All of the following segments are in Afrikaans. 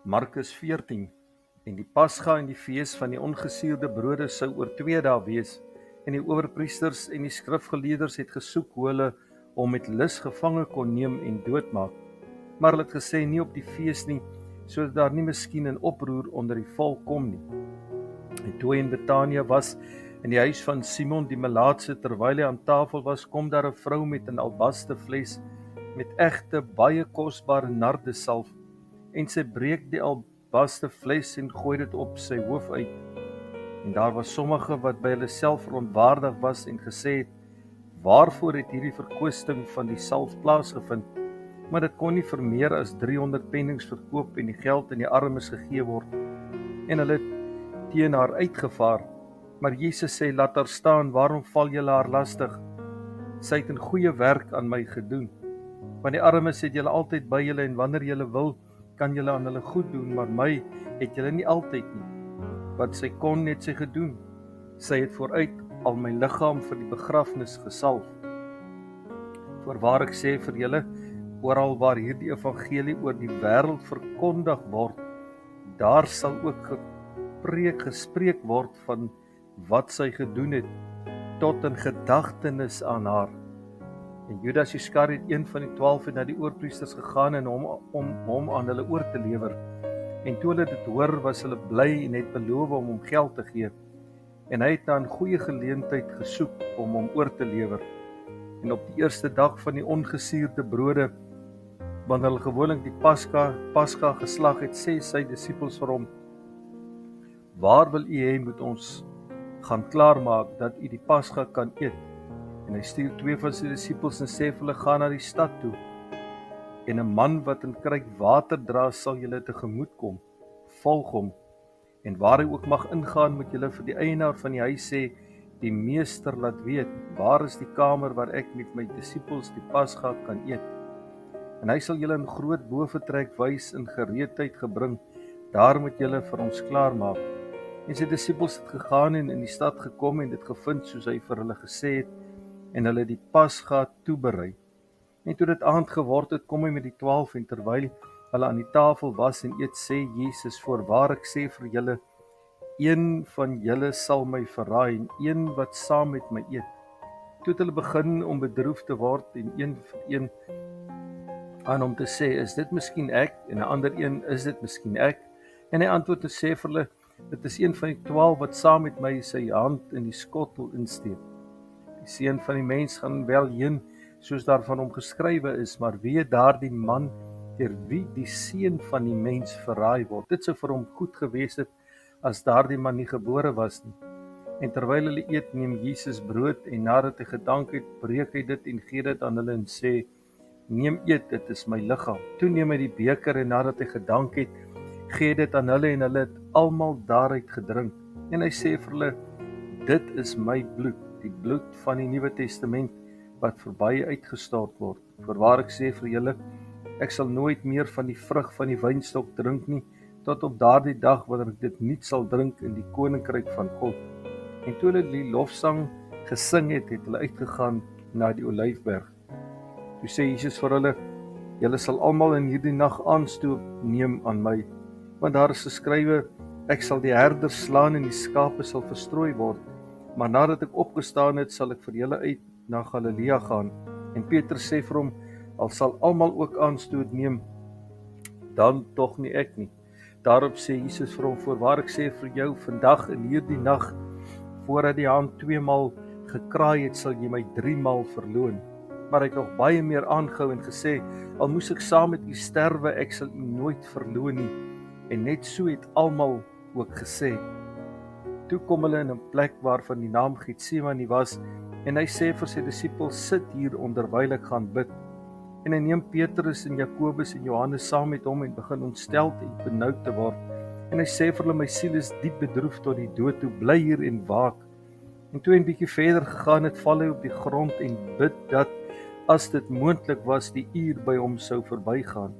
Markus 14. En die Pasga en die fees van die ongesuurde brode sou oor 2 dae wees, en die owerpriesters en die skrifgeleerders het gesoek hoe hulle hom met lus gevange kon neem en doodmaak. Maar hulle het gesê, nie op die fees nie, sodat daar nie miskien 'n oproer onder die volk kom nie. En toe hy in Betanië was, in die huis van Simon die Melaatse, terwyl hy aan tafel was, kom daar 'n vrou met 'n albaste fles met egte baie kosbare nardesalf, en sy breek die albaste fles en gooi dit op sy hoof uit. En daar was sommige wat by hulle self verontwaardig was en gesê het, waarvoor het hierdie verkwisting van die salf plaasgevind? Maar dit kon nie vir meer as 300 pennings verkoop en die geld aan die armes gegee word. En hulle het teen haar uitgevaar. Maar Jesus sê, laat haar staan, waarom val julle haar lastig? Sy het 'n goeie werk aan my gedoen. Want die armes het julle altyd by julle, en wanneer julle wil, kan julle aan hulle goed doen, maar my het julle nie altyd nie. Wat sy kon, het sy gedoen. Sy het vooruit al my liggaam vir die begrafnis gesalf. Voorwaar ek sê vir julle, oral waar hierdie evangelie oor die wêreld verkondig word, daar sal ook gespreek word van wat sy gedoen het, tot in gedagtenis aan haar. En Judas Iskariot, een van die 12, het na die oorpriesters gegaan en om hom aan hulle oor te lewer. En toe hulle dit hoor, was hulle bly en het beloof om hom geld te gee. En hy het na 'n goeie geleentheid gesoek om hom oor te lewer. En op die eerste dag van die ongesuurde brode, wanneer hulle gewoonlik die Pasga geslag het, sê sy disippels vir hom, waar wil u hê moet ons gaan klaarmaak, dat u die Pasga kan eet? En hy stuur 2 van sy disippels en sê vir hulle, gaan na die stad toe, en 'n man wat 'n kruik water dra, sal julle tegemoet kom, volg hom, en waar hy ook mag ingaan, moet julle vir die eienaar van die huis sê, die meester laat weet, waar is die kamer waar ek met my disippels die Pasga kan eet? En hy sal julle 'n groot bovertrek wys in gereedheid gebring, daar moet julle vir ons klaarmaak. En sy disippels het gegaan en in die stad gekom en dit gevind soos hy vir hulle gesê het, en hulle die Pasga toeberei. En toe dit aand geword het, kom hy met die 12, en terwyl hulle aan die tafel was en eet, sê Jesus, voorwaar ek sê vir julle, een van julle sal my verraai, en een wat saam met my eet. Toe het hulle begin om bedroef te word, en een vir een aan hom te sê, is dit miskien ek? En 'n ander een, is dit miskien ek? En hy antwoord en sê vir hulle, dit is een van die 12 wat saam met my sy hand in die skottel insteek. Die seun van die mens gaan wel heen, soos daarvan hom geskrywe is, maar wee daardie man, deur wie die seun van die mens verraai word. Dit sou vir hom goed gewees het, as daardie man nie gebore was nie. En terwyl hulle eet, neem Jesus brood, en nadat hy gedank het, breek hy dit en gee dit aan hulle en sê, neem eet, dit is my liggaam. Toe neem hy die beker, en nadat hy gedank het, gee dit aan hulle, en hulle het almal daaruit gedrink. En hy sê vir hulle, dit is my bloed, die bloed van die Nuwe Testament, wat vir baie uitgestort word. Voorwaar ek sê vir julle, ek sal nooit meer van die vrug van die wynstok drink nie, tot op daardie dag wanneer ek dit nuut sal drink in die koninkryk van God. En toe hulle die lofsang gesing het, het hulle uitgegaan na die Olyfberg. Toe sê Jesus vir hulle, julle sal almal in hierdie nag aanstoot neem aan my, want daar is geskrywe, ek sal die herders slaan en die skape sal verstrooi word, maar nadat ek opgestaan het, sal ek vir julle uit na Galilea gaan. En Petrus sê vir hom, al sal almal ook aanstoot neem, dan tog nie ek nie. Daarop sê Jesus vir hom, voorwaar ek sê vir jou, vandag in hierdie nag, voordat die haan 2 maal gekraai het, sal jy my 3 maal verloon. Maar hy het nog baie meer aangehou en gesê, al moes ek saam met u sterwe, ek sal u nooit verloon nie. En net so het almal ook gesê. Toe kom hulle in 'n plek waarvan die naam Getsemane was, en hy sê vir sy disippels, sit hier onderwyl ek gaan bid. En hy neem Petrus en Jakobus en Johannes saam met hom en begin ontsteld en benoud te word. En hy sê vir hulle, my siel is diep bedroef tot die dood toe, bly hier en waak. En toe hy 'n bietjie verder gegaan het, val hy op die grond en bid dat, as dit moontlik was, die uur by hom sou verbygaan.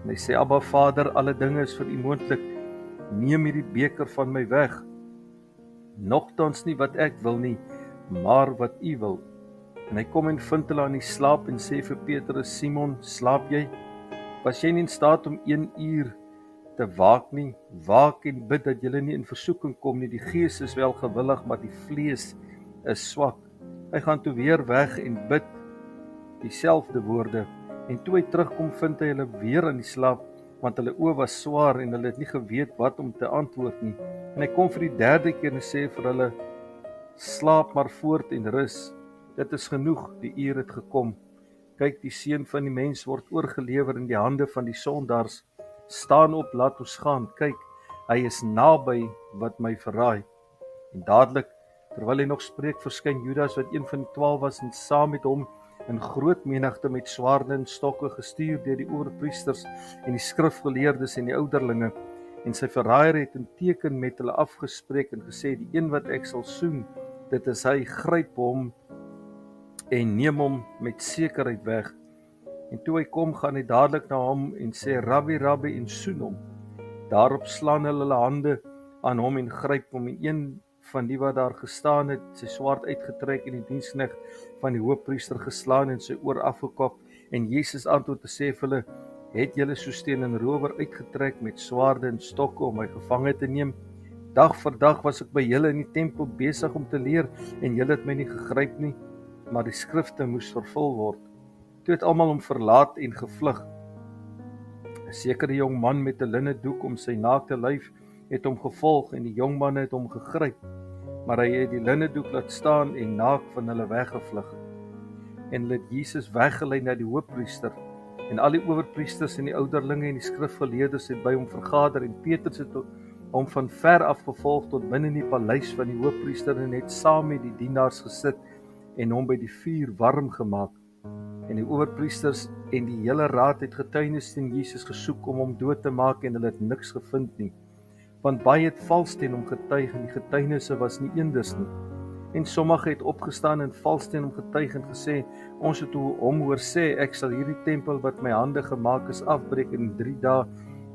En hy sê, Abba Vader, alle dinge is vir u moontlik, neem hierdie beker van my weg. Nogtans nie wat ek wil nie, maar wat u wil. En hy kom en vind hulle aan die slaap en sê vir Petrus, Simon, slaap jy? Was jy nie in staat om 1 uur te waak nie. Waak en bid dat julle nie in versoeking kom nie. Die gees is wel gewillig, maar die vlees is swak. Hy gaan toe weer weg en bid dieselfde woorde. En toe hy terugkom, vind hy hulle weer in die slaap, want hulle oë was swaar en hulle het nie geweet wat om te antwoord nie. En hy kom vir die derde keer en sê vir hulle: slaap maar voort en rus. Dit is genoeg, die uur het gekom. Kyk, die seun van die mens word oorgelewer in die hande van die sondaars. Staan op, laat ons gaan. Kyk, hy is naby wat my verraai. En dadelik, terwyl hy nog spreek, verskyn Judas, wat een van die 12 was, en saam met hom 'n groot menigte met swaarde en stokke, gestuur deur die owerpriesters en die skrifgeleerdes en die ouderlinge. En sy verraaier het 'n teken met hulle afgespreek en gesê: die een wat ek sal soen, dit is hy, gryp hom en neem hom met sekerheid weg. En toe hy kom, gaan hy dadelik na hom en sê: Rabbi, Rabbi, en soen hom. Daarop slaan hulle hande aan hom en gryp hom, en een van die wat daar gestaan het, sy swaard uitgetrek en die diensknegt van die hoofpriester geslaan en sy oor afgekap. En Jesus antwoord te sê vir hulle: het julle soos teen 'n rower uitgetrek met swaarde en stokke om my gevange te neem? Dag vir dag was ek by julle in die tempel besig om te leer, en julle het my nie gegryp nie, maar die skrifte moes vervul word. Toe het almal hom verlaat en gevlug. 'n sekere jong man met 'n linne doek om sy naakte lyf het hom gevolg, en die jong manne het hom gegryp, maar hy het die linne doek laat staan en naak van hulle weggevlug. En hulle het Jesus weggelei na die hoofpriester, en al die owerpriesters en die ouderlinge en die skrifgeleerdes het by hom vergader, en Petrus het hom van ver af gevolg tot binne in die paleis van die hoofpriester, en het saam met die dienaars gesit en hom by die vuur warm gemaak. En die owerpriesters en die hele raad het getuienis teen Jesus gesoek om hom dood te maak, en hulle het niks gevind nie. Want baie het vals teen hom getuig, en die getuienisse was nie eenders nie. En sommige het opgestaan en vals teen hom getuig en gesê: ons het hom hoor sê, ek sal hierdie tempel wat my hande gemaak is afbreek in 3 dae,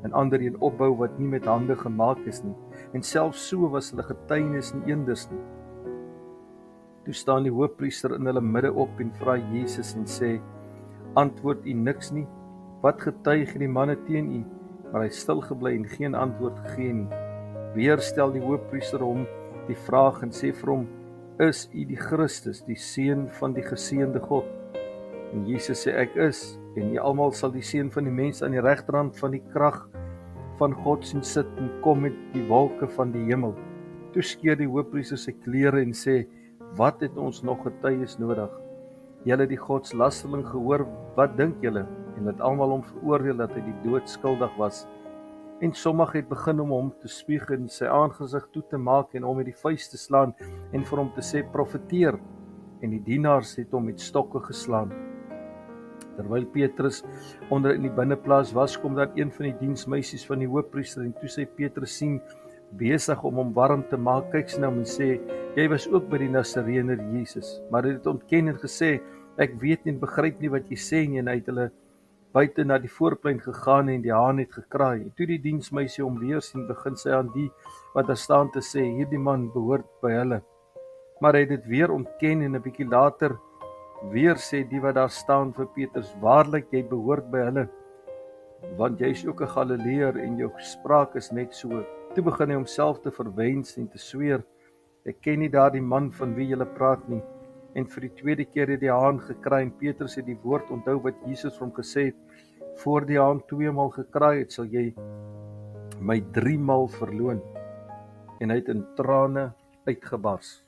en ander een opbou wat nie met hande gemaak is nie. En selfs so was hulle getuienis nie eenders nie. Toe staan die hoofpriester in hulle midde op en vra Jesus en sê: antwoord u niks nie? Wat getuig die manne teen u? Maar hy stil gebly en geen antwoord gegee nie. Weer stel die hoofpriester hom die vraag en sê vir hom: is u die Christus, die seun van die geseënde God? En Jesus sê: ek is, en jy almal sal die seun van die mens aan die regterhand van die krag van God sien sit en kom met die wolke van die hemel. Toe skeur die hoofpriester sy klere en sê: wat het ons nog getuies nodig? Julle het die godslasterling gehoor, wat dink julle? En het almal hom veroordeel dat hy die dood skuldig was. En sommige het begin om hom te spieg en sy aangesig toe te maak en hom met die vuis te slaan en vir hom te sê: profeteer. En die dienaars het hom met stokke geslaan. Terwyl Petrus onder in die binneplaas was, kom daar een van die diensmeisies van die hoofpriester, en toe sy Petrus sien besig om hom warm te maak, kyk sy na hom en sê: jy was ook by die Nasareëner Jesus. Maar hy het ontken en gesê: ek weet nie en begryp nie wat jy sê nie. En hy het hulle buite na die voorplein gegaan en die haan het gekraai. En toe die diensmeisie hom weer sien, begin sy aan die wat daar staan te sê: hierdie man behoort by hulle. Maar hy het dit weer ontken, en 'n bietjie later weer sê die wat daar staan vir Petrus: waarlik, jy behoort by hulle, want jy is ook 'n Galileër en jou spraak is net so. Toe begin hy homself te verwens en te sweer: ek ken nie daardie man van wie julle praat nie. En vir die tweede keer het die haan gekraai, en Petrus het die woord onthou wat Jesus vir hom gesê het: voor die haan 2 maal gekraai het, sal jy my 3 maal verloon. En hy het in trane uitgebars.